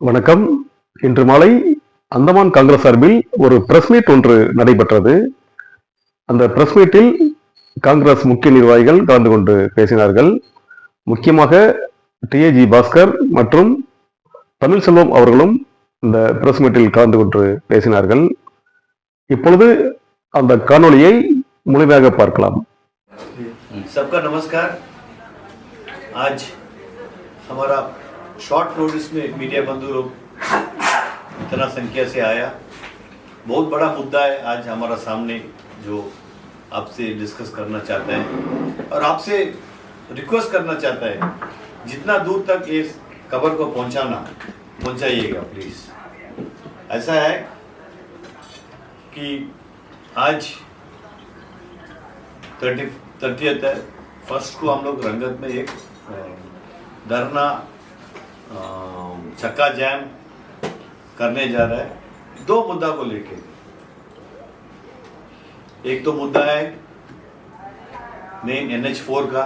வணக்கம். இன்று மாலை அந்தமான் காங்கிரஸ் சார்பில் ஒரு பிரஸ் மீட் ஒன்று நடைபெற்றது. அந்த பிரஸ் மீட்டில் காங்கிரஸ் முக்கிய நிர்வாகிகள் கலந்து கொண்டு பேசினார்கள். முக்கியமாக டிஏஜி பாஸ்கர் மற்றும் தமிழ்செல்வம் அவர்களும் இந்த பிரஸ் மீட்டில் கலந்து கொண்டு பேசினார்கள். இப்பொழுது அந்த காணொளியை முழுமையாக பார்க்கலாம். सबका नमस्कार। आज हमारा शॉर्ट नोटिस में मीडिया बंधु लोग इतना संख्या से आया, बहुत बड़ा मुद्दा है आज हमारा सामने जो आपसे डिस्कस करना चाहता है और आपसे रिक्वेस्ट करना चाहता है, जितना दूर तक ये खबर को पहुंचाइएगा प्लीज। ऐसा है कि आज 30th फर्स्ट को हम लोग रंगत में एक धरना चक्का जैम करने जा रहा है, दो मुद्दा को लेके। एक तो मुद्दा है मेन NH4 का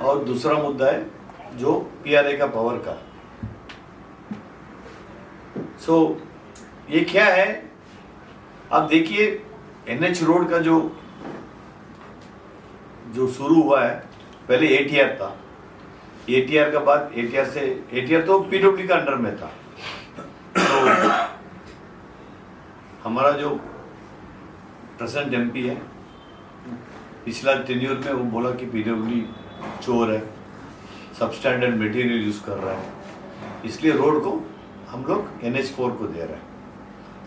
और दूसरा मुद्दा है जो PRA का पावर का। सो ये क्या है, आप देखिए NH रोड का जो शुरू हुआ है, पहले ATR था, ATR का बाद ATR तो PWD का अंडर में था। तो हमारा जो प्रेजेंट MP है, पिछला टेन्योर में वो बोला कि PWD चोर है, सबस्टैंडर्ड मटेरियल यूज कर रहा है, इसलिए रोड को हम लोग NH4 को दे रहे हैं।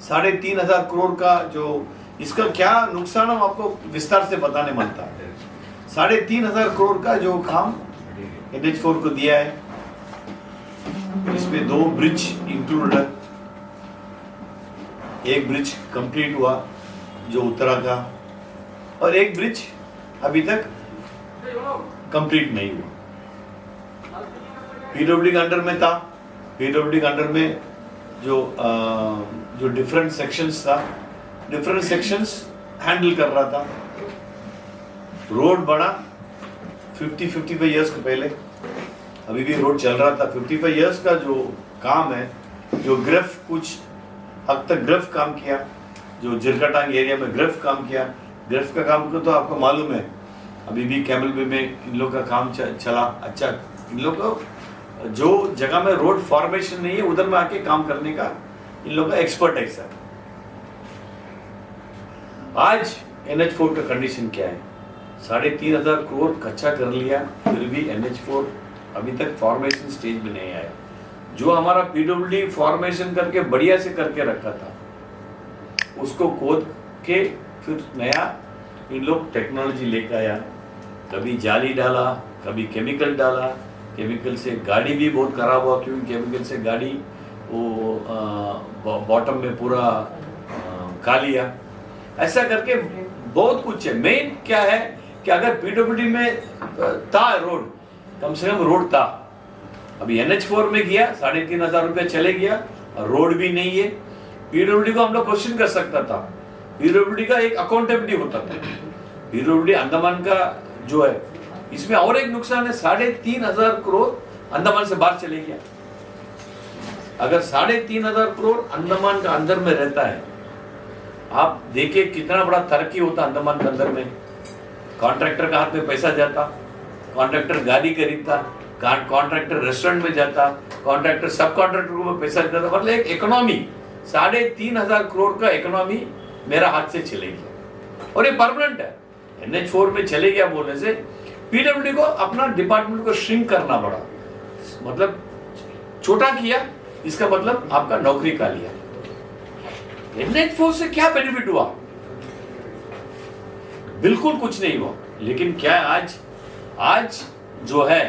3,500 करोड़ का जो इसका क्या नुकसान हम आपको विस्तार से बताने मानता है। 3,500 करोड़ का जो काम NH4 को दिया है, इसमें 2 ब्रिज इंक्लूड है। एक ब्रिज कंप्लीट हुआ जो उत्तरा का, और एक ब्रिज अभी तक कंप्लीट नहीं हुआ। PWD के अंडर में था, PWD के अंडर में जो डिफरेंट सेक्शंस था, डिफरेंट सेक्शंस हैंडल कर रहा था। रोड बना 55 इयर्स के पहले, अभी भी रोड चल रहा था। 55 इयर्स का जो काम है, जो ग्रेफ कुछ हद तक ग्रेफ काम किया, जो जिरकटांग एरिया में ग्रेफ काम किया, ग्रेफ का काम को तो आपको मालूम है, अभी भी कैमल वे में इन लोग का काम चला अच्छा। इन लोग को जो जगह में रोड फॉर्मेशन नहीं है उधर में आके काम करने का इन लोग का एक्सपर्ट है सर। आज NH4 का कंडीशन क्या है, 3,500 करोड़ कच्चा कर लिया, फिर भी NH4 अभी तक फॉर्मेशन स्टेज में नहीं आया। जो हमारा PWD फॉर्मेशन करके बढ़िया से करके रखा था, उसको खोद के फिर नया इन लोग टेक्नोलॉजी लेकर आया, कभी जाली डाला, कभी केमिकल डाला। केमिकल से गाड़ी भी बहुत खराब हुआ, क्योंकि केमिकल से गाड़ी वो बॉटम में पूरा खा लिया। ऐसा करके बहुत कुछ है। मेन क्या है कि अगर PWD में था रोड, कम से कम रोड था, अभी NH4 में गया 3,500 रुपया चले गया, रोड भी नहीं है। PWD को हम लोग क्वेश्चन कर सकता था, PWD का एक अकाउंटेबिलिटी होता था। PWD अंडमान का जो है, इसमें और एक नुकसान है, 3,500 करोड़ अंडमान से बाहर चले गया। अगर 3,500 करोड़ अंडमान का अंदर में रहता है, आप देखिए कितना बड़ा तरक्की होता अंडमान के अंदर में। कॉन्ट्रैक्टर का हाथ में पैसा जाता, कॉन्ट्रैक्टर गाड़ी खरीदता, कॉन्ट्रैक्टर रेस्टोरेंट में जाता, कॉन्ट्रैक्टर सब कॉन्ट्रैक्टर को पैसा देता, मतलब एक इकोनॉमी 3,500 करोड़ का इकोनॉमी मेरा हाथ से चलेगी, और ये परमानेंट है। NH4 में चले गया बोलने से PWD को अपना डिपार्टमेंट को श्रिंक करना पड़ा, मतलब छोटा किया, इसका मतलब आपका नौकरी का लिया। NH4 से क्या बेनिफिट हुआ? बिल्कुल कुछ नहीं हुआ। लेकिन क्या आज जो है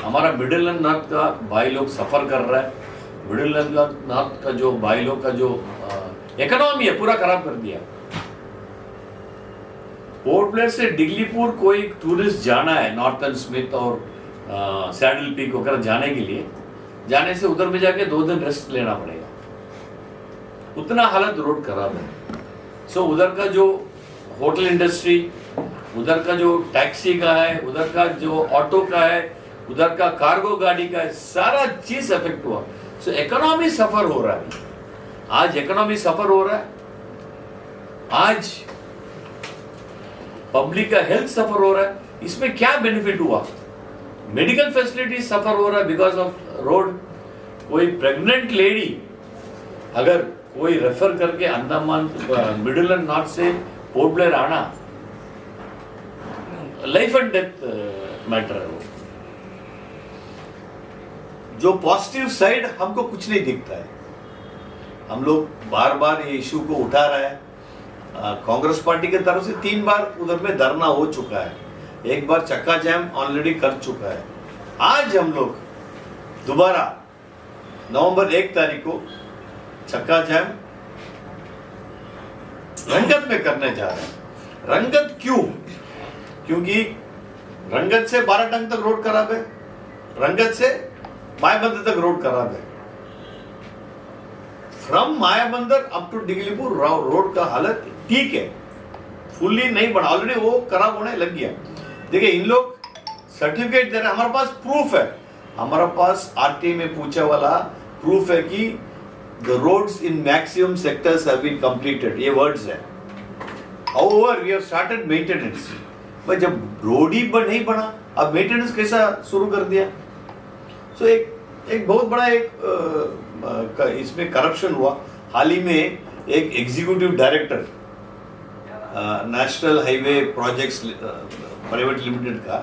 हमारा मिडिल एंड नॉर्थ का भाई लोग सफर कर रहा है। मिडिल एंड नॉर्थ का जो भाई लोग का जो इकोनॉमी है पूरा खराब कर दिया। पोर्ट ब्लेयर से डिगलीपुर कोई टूरिस्ट जाना है, नॉर्थन स्मिथ और सैडल पीक वगैरह जाने के लिए, जाने से उधर में जाके 2 दिन रेस्ट लेना पड़ेगा, उतना हालत रोड खराब है। सो उधर का जो होटल इंडस्ट्री, उधर का जो टैक्सी का है, उधर का जो ऑटो का है, उधर का कार्गो गाड़ी का है, सारा चीज अफेक्ट हुआ। सो इकोनॉमी सफर हो रहा है, आज इकोनॉमी सफर हो रहा है, आज पब्लिक का हेल्थ सफर हो रहा है। इसमें क्या बेनिफिट हुआ? मेडिकल फैसिलिटी सफर हो रहा है बिकॉज ऑफ रोड। कोई प्रेग्नेंट लेडी अगर कोई रेफर करके अंडमान मिडिल एंड नॉर्थ से पोर्ट ब्लेयर आना, लाइफ एंड डेथ मैटर है वो। जो पॉजिटिव साइड हमको कुछ नहीं दिखता है। हम लोग बार बार ये इशू को उठा रहा है। कांग्रेस पार्टी की तरफ से 3 बार उधर में धरना हो चुका है, 1 बार चक्का जाम ऑलरेडी कर चुका है। आज हम लोग दोबारा नवंबर 1 तारीख को चक्का जाम रंगत में करने जा रहे हैं। रंगत क्यों? क्योंकि रंगत से 12 टंग तक रोड खराब है, रंगत से मायाबंदर तक रोड खराब है। From Mayabunder up to Diglipur road का हालत ठीक है, फुल्ली नहीं बना, ऑलरेडी वो खराब होने लग गया। देखिए इन लोग सर्टिफिकेट दे रहे हैं, हमारे पास प्रूफ है, हमारे पास आरटी में पूछा वाला प्रूफ है कि the roads in maximum sectors have been completed, ये वर्ड्स है। However we have started maintenance. भाई जब रोड ही नहीं बना, अब मेंटेनेंस कैसा शुरू कर दिया? सो एक बहुत बड़ा इसमें करप्शन हुआ। हाल ही में एक executive director national highway projects private limited का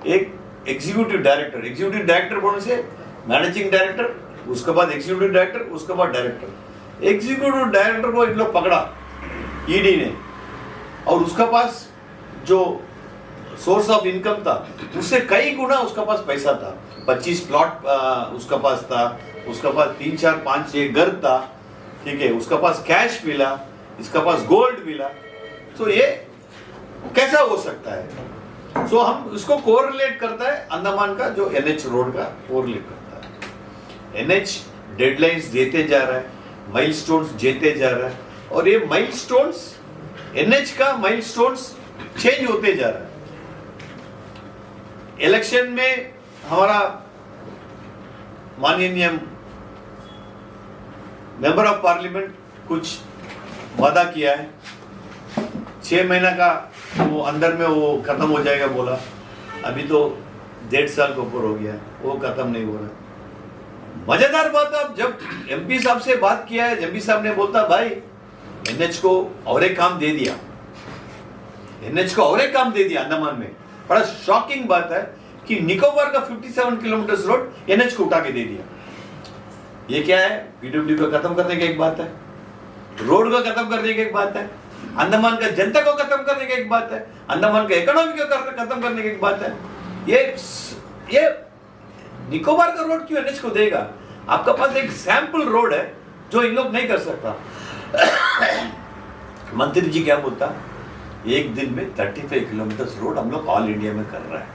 एक एग्जीक्यूटिव डायरेक्टर बोलने से मैनेजिंग डायरेक्टर, उसके बाद एग्जीक्यूटिव डायरेक्टर, उसके बाद डायरेक्टर। एग्जीक्यूटिव डायरेक्टर को इन लोग पकड़ा ईडी ने, और उसका पास जो सोर्स ऑफ इनकम था उससे कई गुना उसका पास पैसा था। 25 प्लॉट उसका पास था, उसका पास 3, 4, 5, 6 घर था, ठीक है, उसका पास कैश मिला, इसका पास गोल्ड मिला। तो ये कैसा हो सकता है? सो हम इसको कोरिलेट करता है अंडमान का जो एनएच रोड का कोरिलेट करता है। एनएच डेडलाइंस देते जा रहा है, माइलस्टोन्स देते जा रहा है, और ये माइलस्टोन्स एनएच का माइलस्टोन्स चेंज होते जा रहा है। इलेक्शन में हमारा माननीय मेंबर ऑफ पार्लियामेंट कुछ वादा किया है, 6 महीना का वो अंदर में वो खत्म हो जाएगा बोला। अभी तो 1.5 साल के ऊपर हो गया, वो खत्म नहीं हो रहा। मजेदार बात, अब जब एमपी साहब से बात किया है, एमपी साहब ने बोलता भाई एनएच को और एक काम दे दिया, एनएच को और एक काम दे दिया अंडमान में। बड़ा शॉकिंग बात है कि निकोबार का 57 किलोमीटर रोड एनएच को उठा के दे दिया। ये क्या है? पीडब्ल्यू को खत्म करने की एक बात है, रोड को खत्म करने की एक बात है, अंडमान का जनता को खत्म करने की एक बात है, अंडमान का इकोनॉमी को खत्म करने की एक बात है। ये निकोबार का रोड क्यों एनएच को देगा? आपका पास एक सैंपल रोड है जो इन लोग नहीं कर सकता। मंत्री जी क्या बोलता, एक दिन में 35 किलोमीटर रोड हम लोग ऑल इंडिया में कर रहा है।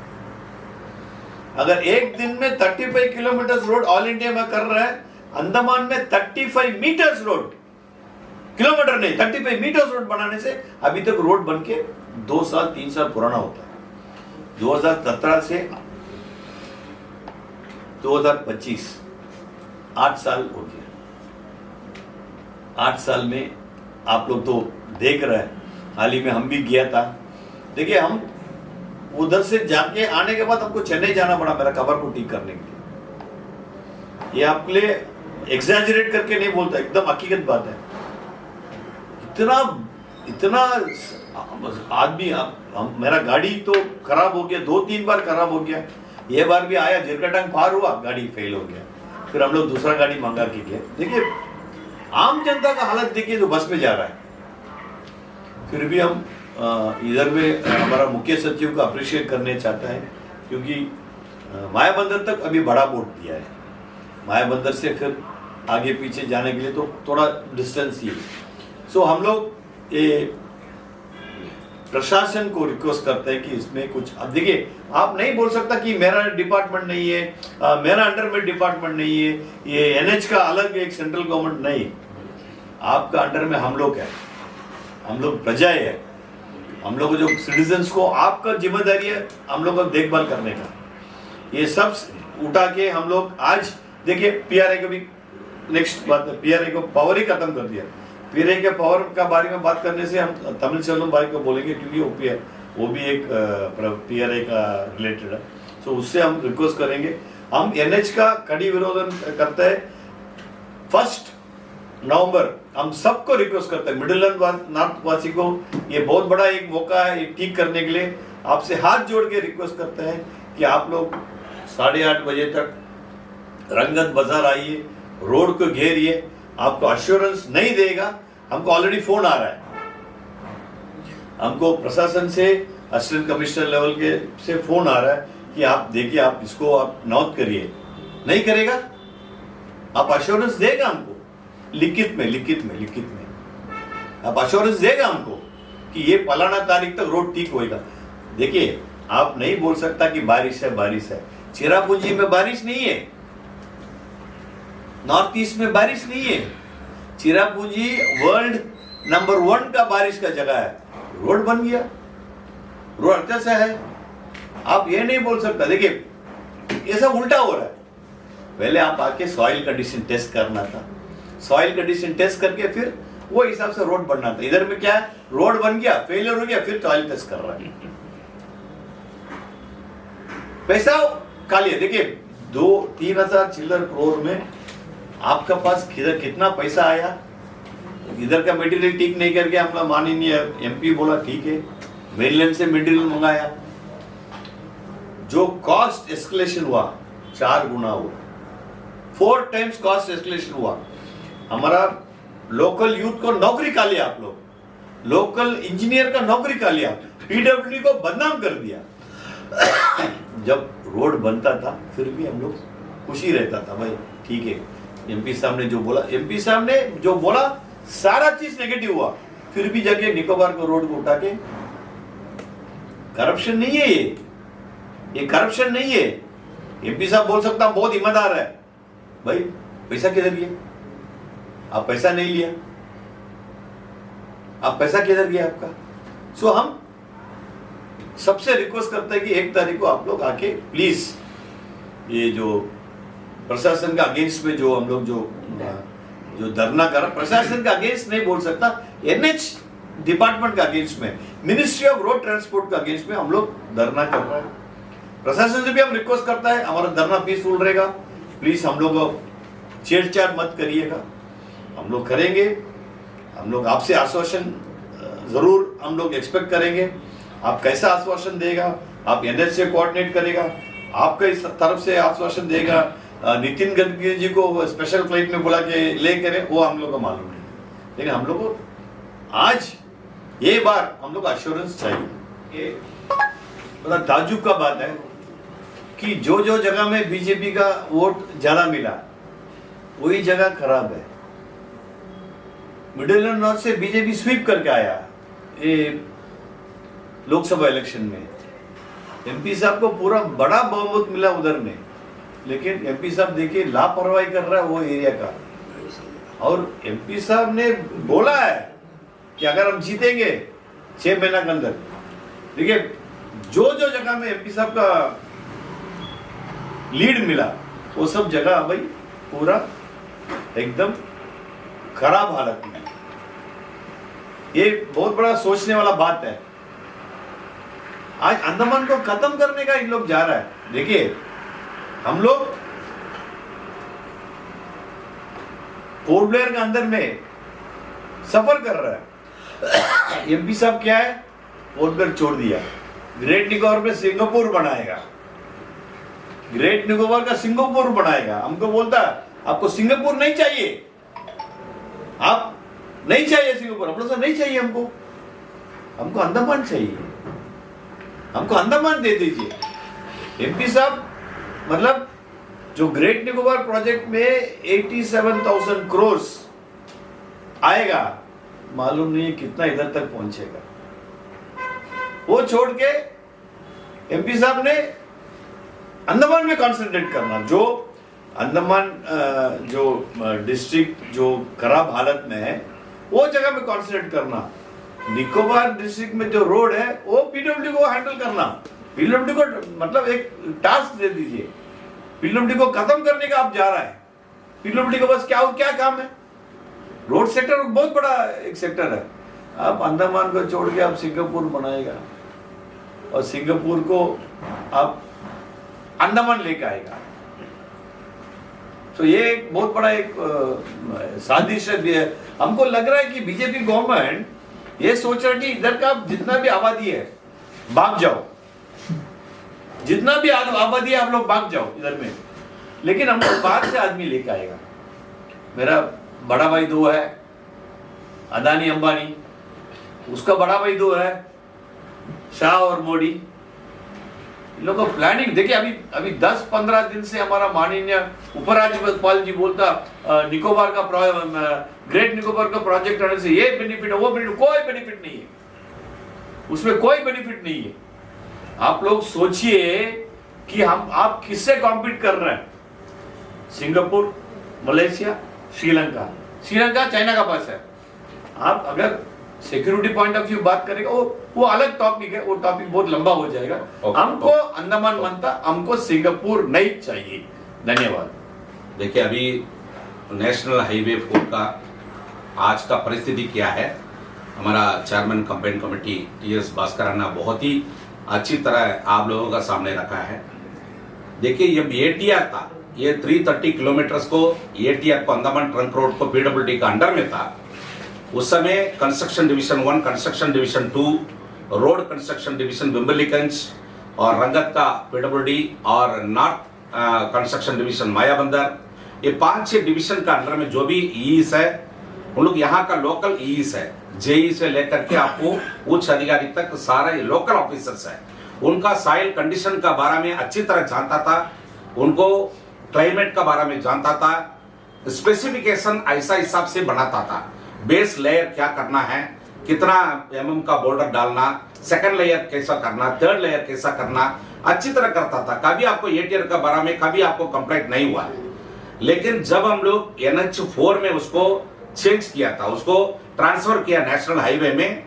अगर एक दिन में 35 किलोमीटर रोड ऑल इंडिया में कर रहा है, अंडमान में 35 मीटर्स रोड, किलोमीटर नहीं 35 मीटर्स रोड बनाने से अभी तक रोड बन के 2 साल 3 साल पुराना होता है। 2017 से 2025 8 साल हो गया। 8 साल में आप लोग तो देख रहे हैं, हाल ही में हम भी गया था। देखिए हम उधर से जाके आने के बाद हमको चेन्नई जाना पड़ा मेरा कवर को ठीक करने के लिए। ये आपके लिए एग्जैजरेट करके नहीं बोलता, एकदम हकीकत बात है। इतना आदमी, मेरा गाड़ी तो खराब हो गया, 2-3 बार खराब हो गया। ये बार भी आया, जिरकटांग पार हुआ, गाड़ी फेल हो गया, फिर हम लोग दूसरा गाड़ी मंगा के गया। देखिए आम जनता का हालत देखिए जो बस में जा रहा है। फिर भी हम इधर में हमारा मुख्य सचिव को अप्रिशिएट करने चाहता है, क्योंकि मायाबंदर तक अभी बड़ा बोर्ड दिया है। मायाबंदर से फिर आगे पीछे जाने के लिए तो थोड़ा डिस्टेंस ही है। सो हम लोग ये प्रशासन को रिक्वेस्ट करते हैं कि इसमें कुछ, अब देखिए आप नहीं बोल सकता कि मेरा डिपार्टमेंट नहीं है, मेरा अंडर में डिपार्टमेंट नहीं है, ये एनएच का अलग एक सेंट्रल गवर्नमेंट नहीं, आपका अंडर में हम लोग है, हम लोग प्रजा है, हम लोग जो सिटीजन्स को आपका जिम्मेदारी है हम लोग को देखभाल करने का। ये सब उठा के हम लोग आज देखिए पीआरआई का भी नेक्स्ट बात है, पीआरए को पावर ही खत्म कर दिया। पीआरए के पावर का बारे में बात करने से हम तमिल सेल्वम भाई को बोलेंगे, क्योंकि वो भी एक पीआरए का रिलेटेड है, तो उससे हम रिक्वेस्ट करेंगे। हम एनएच का कड़ी विरोध करते हैं। 1 नवंबर हम सबको रिक्वेस्ट करते हैं, मिडिल नॉर्थ वासी को ये बहुत बड़ा एक मौका है ये ठीक करने के लिए। आपसे हाथ जोड़ के रिक्वेस्ट करते हैं कि आप लोग 8:30 बजे तक रंगत बाजार आइए, रोड को घेरिए। आपको अश्योरेंस नहीं देगा, हमको ऑलरेडी फोन आ रहा है, हमको प्रशासन से असिस्टेंट कमिश्नर लेवल के से फोन आ रहा है कि आप देखिए, आप इसको आप नोट करिए। नहीं करेगा, आप अश्योरेंस देगा हमको लिखित में आप अश्योरेंस देगा हमको कि ये फलाना तारीख तक रोड ठीक होएगा। देखिए, आप नहीं बोल सकता कि बारिश है। चिरापुंजी में बारिश नहीं है, नॉर्थ ईस्ट में बारिश नहीं है। चिरापुंजी वर्ल्ड नंबर 1 का बारिश का जगह है, रोड बन गया, रोड अच्छा सा है। आप ये नहीं बोल सकता। देखिए, ये सब उल्टा हो रहा है। पहले आप आके सॉइल कंडीशन टेस्ट करना था, सॉइल कंडीशन टेस्ट करके फिर वो हिसाब से रोड बनना था। इधर में क्या है, रोड बन गया, फेलियर हो गया, फिर सॉइल टेस्ट कर रहा है, पैसा खा लिया। देखिए, 2-3 हजार चिल्लर करोड़ में आपका पास कितना पैसा आया। इधर का मटेरियल ठीक नहीं करके हमला माननीय एमपी बोला ठीक है, मेनलैंड से मटेरियल मंगाया। जो कॉस्ट एस्केलेशन हुआ 4 गुना हुआ, 4 टाइम्स कॉस्ट एस्केलेशन हुआ। हमारा लोकल यूथ को नौकरी खा लिया आप लोग, लोकल इंजीनियर का नौकरी खा लिया, पीडब्ल्यूडी को बदनाम कर दिया। जब रोड बनता था फिर भी हम लोग खुशी रहता था, भाई ठीक है, एमपी साहब ने जो बोला सारा चीज नेगेटिव हुआ, फिर भी जाके निकोबार को रोड को उठा के। करप्शन नहीं है ये करप्शन नहीं है। एमपी साहब बोल सकता बहुत ईमानदार है, भाई पैसा किधर गया? आप पैसा नहीं लिया, आप पैसा किधर गया आपका? सो हम सबसे रिक्वेस्ट करते हैं कि 1 तारीख को आप लोग आके प्लीज, ये जो प्रशासन का अगेंस्ट में जो हम लोग जो धरना कर, प्रशासन का अगेंस्ट नहीं बोल सकता, एनएच डिपार्टमेंट का अगेंस्ट में, मिनिस्ट्री ऑफ रोड ट्रांसपोर्ट का अगेंस्ट में हम लोग धरना कर रहे हैं। प्रशासन से भी हम रिक्वेस्ट करता है हमारा धरना पीसफुल रहेगा, प्लीज हम लोग छेड़छाड़ मत करिएगा, हम लोग करेंगे। हम लोग आपसे आश्वासन जरूर हम लोग एक्सपेक्ट करेंगे। आप कैसा आश्वासन देगा, आप एनएच से कोऑर्डिनेट करेगा, आपका इस तरफ से आश्वासन देगा, नितिन गडकरी जी को स्पेशल फ्लाइट में बुला के ले करें, वो हम लोग को मालूम नहीं, लेकिन हम लोग को आज ये बार हम लोग अश्योरेंस चाहिए। ये बड़ा ताजुब का बात है कि जो जगह में बीजेपी का वोट ज्यादा मिला वही जगह खराब है। मिडिल एंड नॉर्थ से बीजेपी स्वीप करके आया ये लोकसभा इलेक्शन में। एमपी साहब को पूरा बड़ा बहुमत मिला उधर में, लेकिन एमपी साहब देखिए लापरवाही कर रहा है वो एरिया का। और एमपी साहब ने बोला है कि अगर हम जीतेंगे 6 महीना के अंदर, देखिए जो जगह में एमपी साहब का लीड मिला वो सब जगह भाई पूरा एकदम खराब हालत में। ये बहुत बड़ा सोचने वाला बात है। आज अंडमान को खत्म करने का इन लोग जा रहा है। देखिए, हम लोग पोर्ट ब्लेयर के अंदर में सफर कर रहा है। एमपी साहब क्या है, पोर्ट ब्लेयर छोड़ दिया, ग्रेट निकोबार में सिंगापुर बनाएगा, ग्रेट निकोबार का सिंगापुर बनाएगा। हमको बोलता आपको सिंगापुर नहीं चाहिए, आप नहीं चाहिए सिंगापुर, हम लोग नहीं चाहिए, हमको अंडमान चाहिए, हमको अंडमान दे दीजिए। एमपी साहब मतलब जो ग्रेट निकोबार प्रोजेक्ट में 87,000 करोड़ आएगा, मालूम नहीं कितना इधर तक पहुंचेगा। वो छोड़ के एमपी साहब ने अंडमान में कंसंट्रेट करना। जो अंडमान जो डिस्ट्रिक्ट जो खराब हालत में है वो जगह में कंसंट्रेट करना। निकोबार डिस्ट्रिक्ट में जो रोड है वो पीडब्ल्यूडी को हैंडल करना। पीडब्ल्यूडी को मतलब एक टास्क दे दीजिए, पीडब्ल्यूडी को खत्म करने का आप जा रहा है। पीडब्ल्यूडी के पास क्या काम है? रोड सेक्टर बहुत बड़ा एक सेक्टर है। आप अंडमान को छोड़ के आप सिंगापुर बनाएगा और सिंगापुर को आप अंडमान लेके आएगा। तो ये एक बहुत बड़ा एक साजिश है। हमको लग रहा है कि बीजेपी गवर्नमेंट ये सोच रहा है कि इधर का जितना भी आबादी है भाग जाओ, जितना भी आबादी है आप लोग भाग जाओ इधर में, लेकिन हमको बाहर से आदमी लेके आएगा। मेरा बड़ा भाई दो है, अदानी अंबानी, उसका बड़ा भाई दो है, शाह और मोदी। इन लोगों का प्लानिंग देखिए। अभी 10-15 दिन से हमारा माननीय उपराज्यपाल जी बोलता निकोबार का ग्रेट निकोबार का प्रोजेक्ट आने से ये बेनिफिट है वो बेनिफिट, कोई बेनिफिट नहीं है उसमें, कोई बेनिफिट नहीं है। आप लोग सोचिए कि आप किससे कॉम्पीट कर रहे हैं? सिंगापुर, मलेशिया, श्रीलंका चाइना का पास है। आप अगर सिक्योरिटी पॉइंट ऑफ व्यू बात करेगा वो अलग टॉपिक है, वो टॉपिक बहुत लंबा हो जाएगा। हमको अंडमान मनता, हमको सिंगापुर नहीं चाहिए। धन्यवाद। देखिए, अभी नेशनल हाईवे 4 का आज का परिस्थिति क्या है, हमारा chairman campaign committee TS Bhaskar ने बहुत ही अच्छी तरह आप लोगों का सामने रखा है। देखिए, ये एटीआर था, ये 330 किलोमीटर को एटीआर को अंडमान ट्रंक रोड को पीडब्ल्यूडी का अंडर में था। उस समय construction division 1, construction division 2, road construction division Wimberlygunj और रंगत का पीडब्ल्यूडी और नॉर्थ कंस्ट्रक्शन डिवीजन मायाबंदर, ये 5-6 डिवीजन का अंडर में जो भी ईईस है, उन लोग यहाँ का लोकल ईईस है, जेई से लेकर के आपको उच्च अधिकारी तक सारे लोकल ऑफिसर्स है। उनका सॉइल कंडीशन का बारे में अच्छी तरह जानता था, उनको क्लाइमेट का बारे में जानता था, स्पेसिफिकेशन ऐसा हिसाब से बनाता था। बेस लेयर क्या करना है, कितना एमएम का बॉर्डर डालना, सेकंड लेयर कैसा करना, थर्ड लेयर कैसा करना, अच्छी तरह करता था। कभी आपको एटीआर का बारे में कभी आपको कंप्लेंट नहीं हुआ है। लेकिन जब हम लोग NH4 में उसको चेंज किया था, उसको ट्रांसफर किया नेशनल हाईवे में,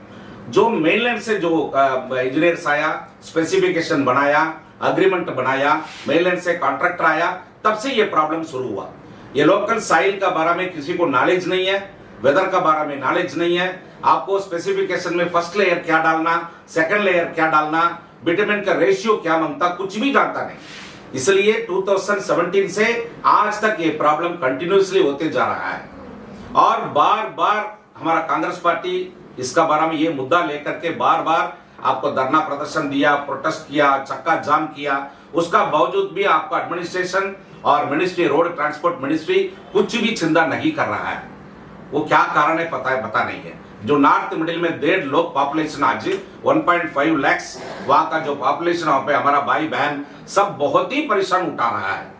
जो मेनलैंड से जो इंजीनियर्स आया, स्पेसिफिकेशन बनाया, अग्रीमेंट बनाया, मेनलैंड से कॉन्ट्रैक्टर आया, तब से ये प्रॉब्लम शुरू हुआ। ये लोकल साइल का बारे में किसी को नॉलेज नहीं है, वेदर का बारे में नॉलेज नहीं है। आपको स्पेसिफिकेशन में फर्स्ट लेयर क्या डालना, सेकंड लेयर क्या डालना, बिटुमेन का रेशियो क्या मांगता, कुछ भी जानता नहीं। इसलिए 2017 से आज तक ये प्रॉब्लम कंटिन्यूसली होते जा रहा है और बार बार हमारा कांग्रेस पार्टी इसका बारे में ये मुद्दा लेकर के बार बार आपको धरना प्रदर्शन दिया, प्रोटेस्ट किया, चक्का जाम किया। उसका बावजूद भी आपका एडमिनिस्ट्रेशन और मिनिस्ट्री, रोड ट्रांसपोर्ट मिनिस्ट्री कुछ भी चिंता नहीं कर रहा है। वो क्या कारण है पता नहीं है। जो नॉर्थ मिडिल में 1.5 लाख पॉपुलेशन, आज 1.5 लाख वहां का जो पॉपुलेशन, वहां पे हमारा भाई बहन सब बहुत ही परेशान उठा रहा है।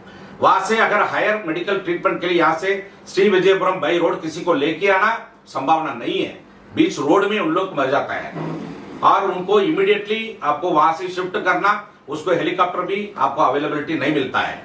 वहां से अगर हायर मेडिकल ट्रीटमेंट के लिए यहाँ से श्री विजयपुरम बाई रोड किसी को लेके आना संभावना नहीं है। बीच रोड में उन लोग मर जाता है और उनको इमीडिएटली आपको वहां से शिफ्ट करना, उसको हेलीकॉप्टर भी आपको अवेलेबिलिटी नहीं मिलता है।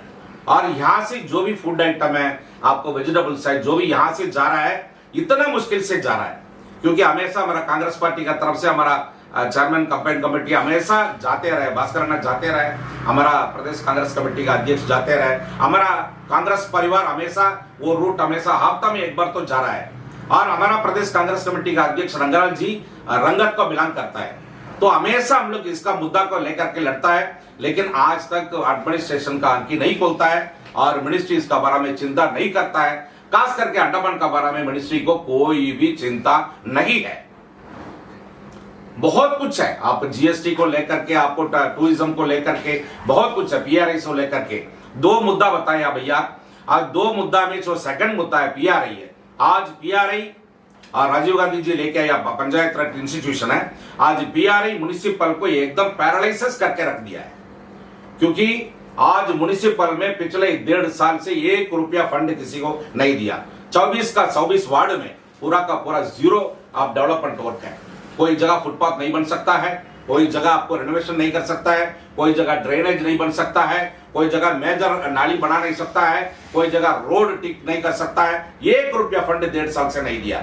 और यहाँ से जो भी फूड आइटम है, आपको वेजिटेबल्स है, जो भी यहाँ से जा रहा है, इतना मुश्किल से जा रहा है। क्योंकि हमेशा हमारा कांग्रेस पार्टी का तरफ से हमारा चेयरमैन कंपेन कमेटी हमेशा जाते रहे, भास्कर अन्ना जाते रहे, हमारा प्रदेश कांग्रेस कमेटी का अध्यक्ष जाते रहे, हमारा कांग्रेस परिवार हमेशा वो रूट हमेशा हफ्ता में एक बार तो जा रहा है। और हमारा प्रदेश कांग्रेस कमेटी का अध्यक्ष रंगालाल जी रंगत को बिलोंग करता है, तो हमेशा हम लोग इसका मुद्दा को लेकर के लड़ता है। लेकिन आज तक एडमिनिस्ट्रेशन का आंखी नहीं खोलता है और मिनिस्ट्री इसका बारे में चिंता नहीं करता है। खास करके अंडमान का बारे में मिनिस्ट्री को कोई भी चिंता नहीं है। बहुत कुछ है, आप जीएसटी को लेकर के, आपको टूरिज्म को लेकर के बहुत कुछ है, पीआरआई को लेकर के। 2 मुद्दा बताया भैया, आज 2 मुद्दा में जो सेकंड मुद्दा है पीआरआई है। आज पीआरआई और राजीव गांधी जी लेके आया पंचायत राज इंस्टीट्यूशन है, आज पीआरआई म्युनिसिपल को एकदम पैरालाइसिस करके रख दिया है। क्योंकि आज म्युनिसिपल में पिछले 1.5 साल से 1 रुपया फंड किसी को नहीं दिया। 24 का 24 वार्ड में पूरा का पूरा जीरो आप डेवलपमेंट वर्क है। कोई जगह फुटपाथ नहीं बन सकता है, कोई जगह आपको रेनोवेशन नहीं कर सकता है, कोई जगह ड्रेनेज नहीं बन सकता है, कोई जगह मेजर नाली बना नहीं सकता है, कोई जगह रोड ठीक नहीं कर सकता है। 1 रुपया फंड 1.5 साल से नहीं दिया,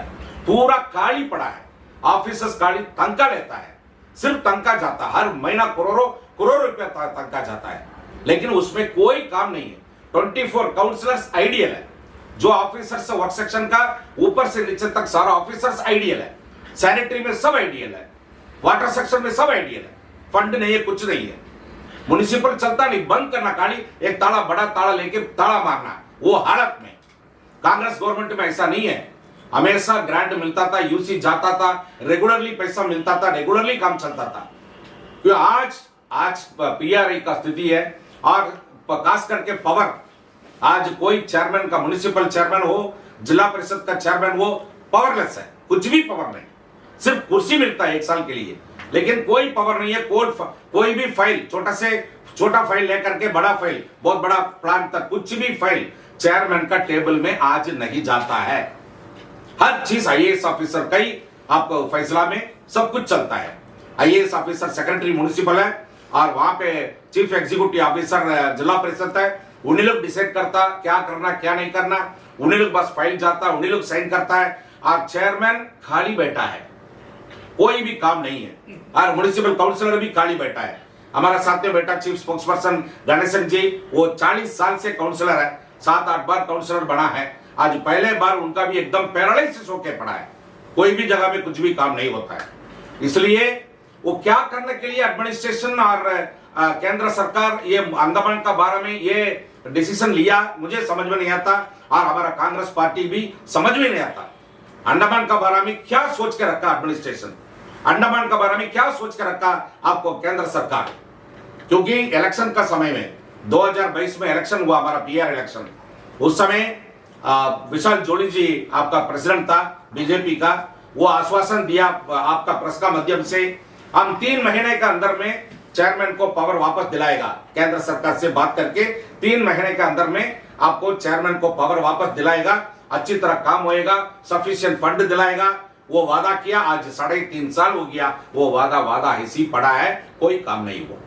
पूरा खाली पड़ा है। ऑफिसर्स खाली तनख्वाह लेता है, सिर्फ तनख्वाह जाता है, हर महीना करोड़ों रुपया तनख्वाह जाता है, लेकिन उसमें कोई काम नहीं है। 24 काउंसलर्स आइडियल है, जो ऑफिसर्स वर्क सेक्शन का ऊपर से नीचे तक सारा ऑफिसर्स आइडियल है, सैनिटरी में सब आइडियल है, वाटर सेक्शन में सब आइडियल है, फंड नहीं है, कुछ नहीं है, म्युनिसिपल चलता नहीं, बंद करना, खाली एक ताला बड़ा ताला लेके ताला मारना, वो हालत में। कांग्रेस गवर्नमेंट में ऐसा नहीं है, हमेशा ग्रांट मिलता था, यूसी जाता था, रेगुलरली पैसा मिलता था, रेगुलरली काम चलता था। तो आज पीआरआई का स्थिति है, और खास करके पावर, आज कोई चेयरमैन का, म्युनिसिपल चेयरमैन हो, जिला परिषद का चेयरमैन हो, पावरलेस है, कुछ भी पावर नहीं, सिर्फ कुर्सी मिलता है 1 साल के लिए, लेकिन कोई पावर नहीं है। कोई भी फाइल, छोटा फाइल लेकर के बड़ा फाइल, बहुत बड़ा प्लान तक, कुछ भी फाइल चेयरमैन का टेबल में आज नहीं जाता है। हर चीज आईएएस ऑफिसर का ही आपको फैसला में सब कुछ चलता है। आईएएस ऑफिसर सेक्रेटरी म्युनिसिपल है, और वहां पे चीफ एग्जीक्यूटिव ऑफिसर जिला परिषद है, उन्हीं लोग डिसाइड करता क्या करना क्या नहीं करना, उन्हीं लोग बस फाइल जाता, उन्हीं लोग साइन करता है, और चेयरमैन खाली बैठा है, कोई भी काम नहीं है, और म्युनिसिपल काउंसिलर भी खाली बैठा है। हमारा साथ में बैठा चीफ स्पोक्सपर्सन गणेशन जी, वो 40 साल से काउंसिलर है, 7-8 बार काउंसिलर बना है, आज पहले बार उनका भी एकदम पैरालिसिस होके पड़ा है, कोई भी जगह में कुछ भी काम नहीं होता है। इसलिए वो क्या करने के लिए एडमिनिस्ट्रेशन और केंद्र सरकार ये अंडमान का बारे में ये डिसीजन लिया, मुझे समझ में नहीं आता, और हमारा कांग्रेस पार्टी भी समझ में नहीं आता। अंडमान का बारे में क्या सोच के रखा एडमिनिस्ट्रेशन, अंडमान का बारे में क्या सोच के रखा आपको केंद्र सरकार, क्योंकि इलेक्शन का समय में 2022 में इलेक्शन हुआ, हमारा पीआर इलेक्शन, उस समय विशाल जोड़ी जी आपका प्रेसिडेंट था बीजेपी का, वो आश्वासन दिया आपका प्रेस का माध्यम से, हम 3 महीने के अंदर में चेयरमैन को पावर वापस दिलाएगा, केंद्र सरकार से बात करके 3 महीने के अंदर में आपको चेयरमैन को पावर वापस दिलाएगा, अच्छी तरह काम होएगा, सफिशिएंट फंड दिलाएगा, वो वादा किया। आज 3.5 साल हो गया, वो वादा ऐसी पड़ा है, कोई काम नहीं हुआ।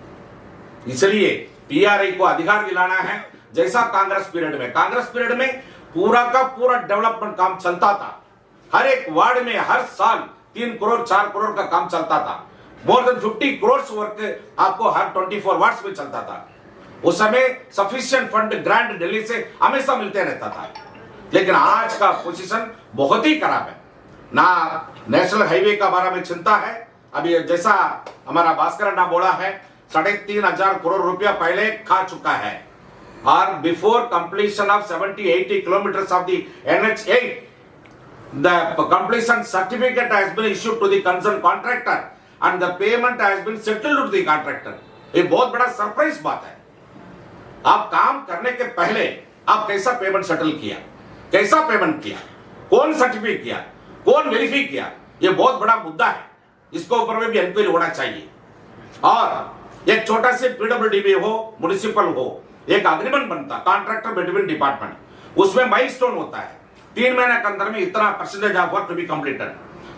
इसलिए पीआरआई को अधिकार दिलाना है, जैसा कांग्रेस पीरियड में पूरा का पूरा डेवलपमेंट काम चलता था, हर एक वार्ड में हर साल 3 करोड़ 4 करोड़ का काम चलता था, मोर देन 50 करोड़ वर्क आपको हर 24 वार्ड्स में चलता था। उस समय सफिशिएंट फंड ग्रांट दिल्ली से हमेशा मिलते रहता था, लेकिन आज का पोजीशन बहुत ही खराब है, ना नेशनल हाईवे का बारे में चिंता है। अभी जैसा हमारा भास्कर अन्ना बोला है, 3,500 करोड़ रुपया पहले खा चुका है, और before completion of 70-80 kilometres of the NH8 the completion certificate has been issued to the concerned contractor and the payment has been settled to the contractor। ये बहुत बड़ा सरप्राइज बात है। आप काम करने के पहले आप कैसा पेमेंट सेटल किया, कैसा पेमेंट किया, कौन सर्टिफाई किया, कौन वेरीफाई किया, ये बहुत बड़ा मुद्दा है, इसको ऊपर में भी इंक्वायरी होना चाहिए। और एक छोटा से पीडब्ल्यूडी हो, म्युनिसिपल हो, एक एग्रीमेंट बनता कॉन्ट्रैक्टर बिटवीन डिपार्टमेंट, उसमें माइलस्टोन होता है, 3 महीने के अंदर में इतना percentage of work to be completed,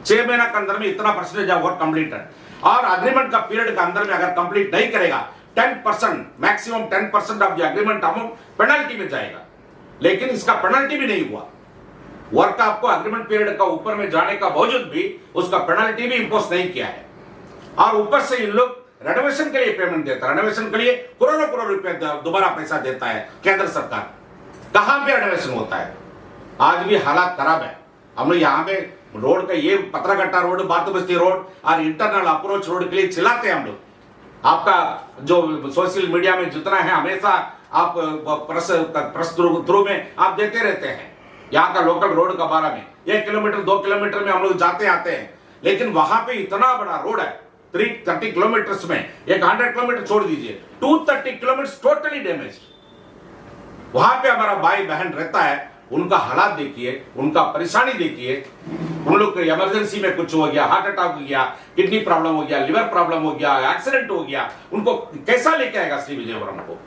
6 महीने के अंदर में इतना परसेंटेज ऑफ वर्क कंप्लीटेड, और एग्रीमेंट का पीरियड के अंदर में अगर कंप्लीट नहीं करेगा 10% maximum 10% of the agreement amount penalty में जाएगा। लेकिन इसका पेनल्टी भी नहीं हुआ, वर्क आपको एग्रीमेंट पीरियड का ऊपर में जाने का बावजूद भी उसका पेनल्टी भी इंपोज नहीं किया है, और ऊपर से इन लोग रेनोवेशन के लिए पेमेंट देता है, रेनोवेशन के लिए करोड़ों रुपए दोबारा पैसा देता है केंद्र सरकार। कहां पे रेनोवेशन होता है? आज भी हालात खराब है। हम लोग यहाँ पे रोड का ये पत्रगट्टा रोड, बातुबस्ती रोड और इंटरनल अप्रोच रोड के लिए चिल्लाते हैं हम लोग। आपका जो सोशल मीडिया में जितना है हमेशा आप प्रेस थ्रू में आप देते रहते हैं यहाँ का लोकल रोड का बारे में, 1 किलोमीटर 2 किलोमीटर में हम लोग जाते आते हैं, लेकिन वहां पे इतना बड़ा रोड है 330 किलोमीटर में, एक 100 किलोमीटर छोड़ दीजिए, 230 किलोमीटर टोटली डैमेज। वहां पे हमारा भाई बहन रहता है, उनका हालात देखिए, उनका परेशानी देखिए, उन लोग इमरजेंसी में कुछ हो गया, हार्ट अटैक हो गया, किडनी प्रॉब्लम हो गया, लिवर प्रॉब्लम हो गया, एक्सीडेंट हो गया, उनको कैसा लेके आएगा श्री विजयपुरम को?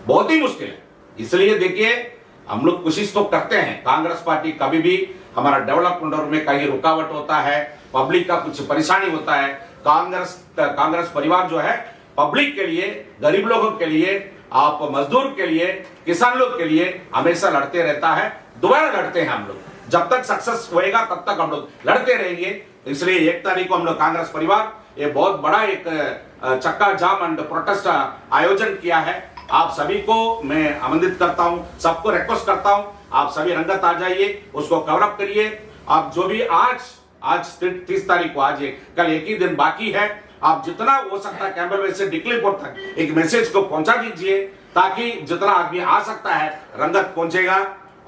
बहुत ही मुश्किल है। इसलिए देखिए हम लोग कोशिश तो करते हैं, कांग्रेस पार्टी कभी भी हमारा डेवलपमेंट में कहीं रुकावट होता है, पब्लिक का कुछ परेशानी होता है, कांग्रेस परिवार जो है पब्लिक के लिए, गरीब लोगों के लिए, आप मजदूर के लिए, किसान लोग के लिए हमेशा लड़ते रहता है, दोबारा लड़ते हैं हम लोग, जब तक सक्सेस होएगा तब तक हम लोग लड़ते रहेंगे। इसलिए 1 तारीख को हम लोग कांग्रेस परिवार ये बहुत बड़ा एक चक्का जाम एंड प्रोटेस्ट आयोजन किया है, आप सभी को मैं आमंत्रित करता हूं, सबको रिक्वेस्ट करता हूं, आप सभी रंगत आ जाइए, उसको कवर अप करिए। आप जो भी आज 30 तारीख को, आज कल एक ही दिन बाकी है, आप जितना हो सकता है कैंबलवेल से डिक्लीपुर तक एक मैसेज को पहुंचा दीजिए, ताकि जितना आदमी आ सकता है रंगत पहुंचेगा।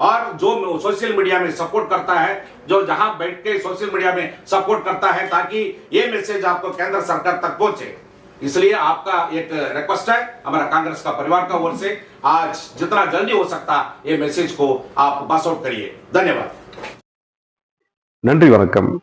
और जो सोशल मीडिया में सपोर्ट करता है, जो जहां बैठ के सोशल मीडिया में सपोर्ट करता है, ताकि ये मैसेज आपको केंद्र सरकार तक पहुंचे। इसलिए आपका एक रिक्वेस्ट है हमारा कांग्रेस का परिवार का ओर से, आज जितना जल्दी हो सकता ये मैसेज को आप पास आउट करिए। धन्यवाद। நன்றி, வணக்கம்.